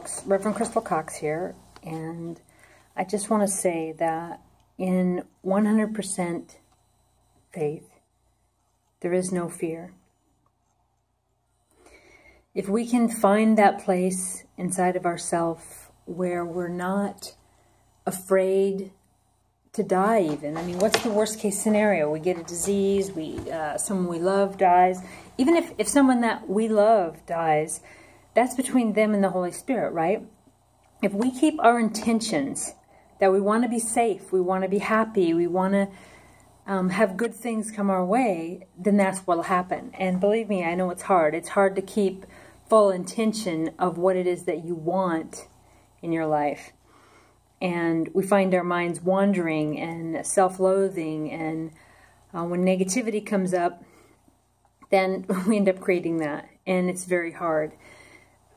Cox, Reverend Crystal Cox here, and I just want to say that in 100% faith, there is no fear. If we can find that place inside of ourselves where we're not afraid to die even. I mean, what's the worst case scenario? We get a disease, someone we love dies. Even if someone that we love dies, that's between them and the Holy Spirit, right? If we keep our intentions that we want to be safe, we want to be happy, we want to have good things come our way, then that's what will happen. And believe me, I know it's hard. It's hard to keep full intention of what it is that you want in your life. And we find our minds wandering and self-loathing, and when negativity comes up, then we end up creating that, and it's very hard.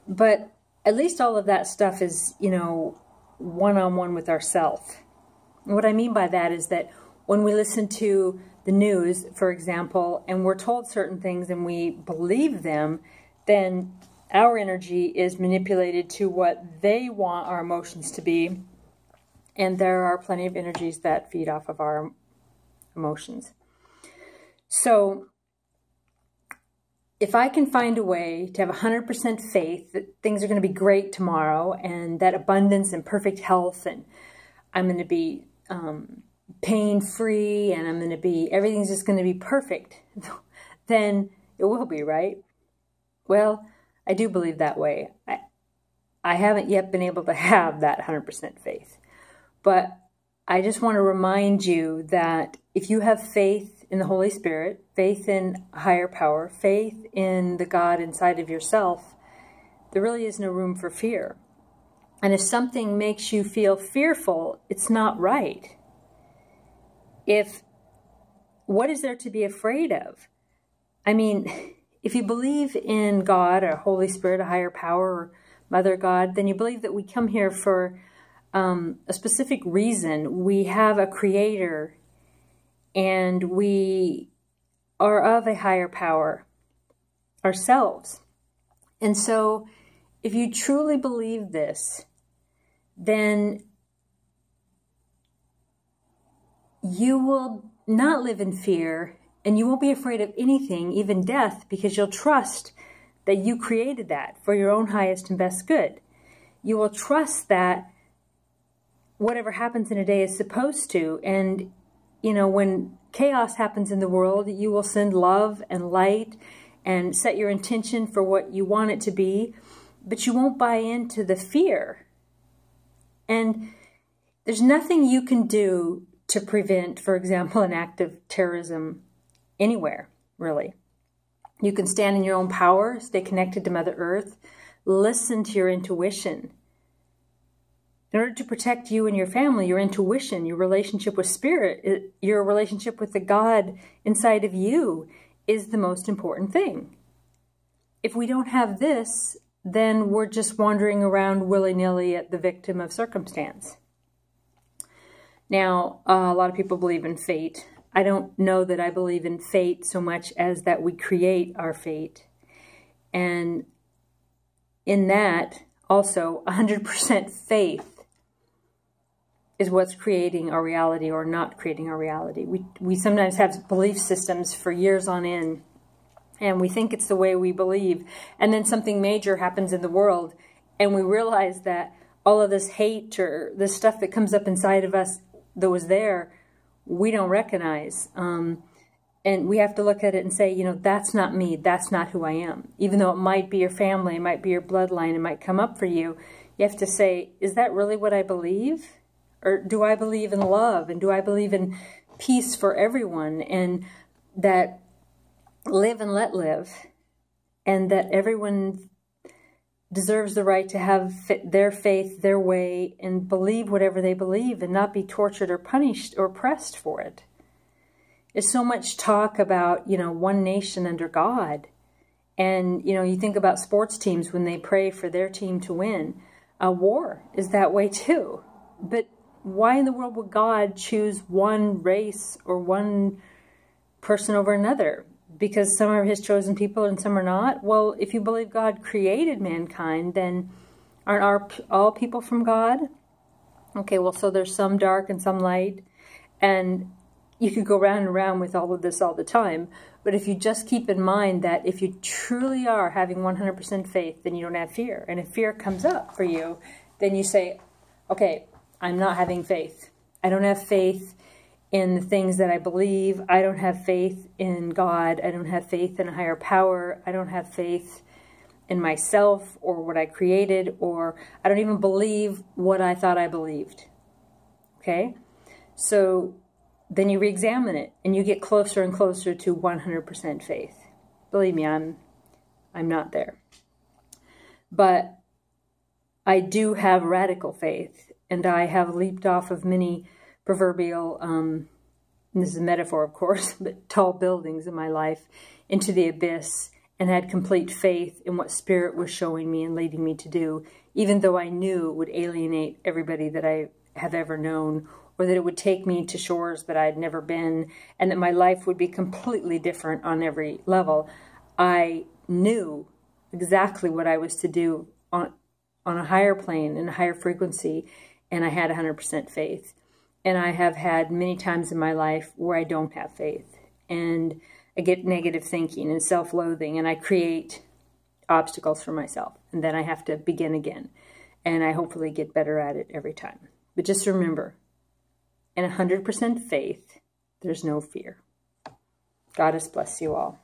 But at least all of that stuff is, you know, one-on-one with ourselves. What I mean by that is that when we listen to the news, for example, and we're told certain things and we believe them, then our energy is manipulated to what they want our emotions to be. And there are plenty of energies that feed off of our emotions. So if I can find a way to have 100% faith that things are going to be great tomorrow, and that abundance and perfect health, and I'm going to be pain-free, and I'm going to be, everything's just going to be perfect, then it will be, right? Well, I do believe that way. I haven't yet been able to have that 100% faith. But I just want to remind you that if you have faith in the Holy Spirit, faith in a higher power, faith in the God inside of yourself, there really is no room for fear. And if something makes you feel fearful, it's not right. What is there to be afraid of? I mean, if you believe in God, or Holy Spirit, a higher power, or Mother God, then you believe that we come here for a specific reason. We have a creator, and we are of a higher power ourselves. And so if you truly believe this, then you will not live in fear, and you won't be afraid of anything, even death, because you'll trust that you created that for your own highest and best good. You will trust that whatever happens in a day is supposed to. And, you know, when chaos happens in the world, you will send love and light and set your intention for what you want it to be, but you won't buy into the fear. And there's nothing you can do to prevent, for example, an act of terrorism anywhere, really. You can stand in your own power, stay connected to Mother Earth, listen to your intuition. In order to protect you and your family, your intuition, your relationship with Spirit, your relationship with the God inside of you is the most important thing. If we don't have this, then we're just wandering around willy-nilly at the victim of circumstance. Now, a lot of people believe in fate. I don't know that I believe in fate so much as that we create our fate. And in that, also, 100% faith is what's creating our reality or not creating our reality. We sometimes have belief systems for years on end, and we think it's the way we believe. And then something major happens in the world, and we realize that all of this hate or this stuff that comes up inside of us that was there, we don't recognize. And we have to look at it and say, you know, that's not me. That's not who I am. Even though it might be your family, it might be your bloodline, it might come up for you, you have to say, is that really what I believe? Or do I believe in love? And do I believe in peace for everyone? And that live and let live. And that everyone deserves the right to have their faith, their way, and believe whatever they believe and not be tortured or punished or oppressed for it. There's so much talk about, you know, one nation under God. And, you know, you think about sports teams when they pray for their team to win. A war is that way too. But why in the world would God choose one race or one person over another? Because some are his chosen people and some are not? Well, if you believe God created mankind, then Aren't all people from God? Okay, well, so there's some dark and some light. And you could go round and around with all of this all the time. But if you just keep in mind that if you truly are having 100% faith, then you don't have fear. And if fear comes up for you, then you say, okay, I'm not having faith. I don't have faith in the things that I believe. I don't have faith in God. I don't have faith in a higher power. I don't have faith in myself or what I created, or I don't even believe what I thought I believed. Okay? So then you re-examine it and you get closer and closer to 100% faith. Believe me, I'm not there. But I do have radical faith, and I have leaped off of many proverbial, and this is a metaphor of course, but tall buildings in my life into the abyss, and had complete faith in what Spirit was showing me and leading me to do, even though I knew it would alienate everybody that I have ever known, or that it would take me to shores that I had never been, and that my life would be completely different on every level. I knew exactly what I was to do on a higher plane, in a higher frequency, and I had 100% faith. And I have had many times in my life where I don't have faith, and I get negative thinking and self-loathing, and I create obstacles for myself, and then I have to begin again, and I hopefully get better at it every time. But just remember, in 100% faith, there's no fear. God has blessed you all.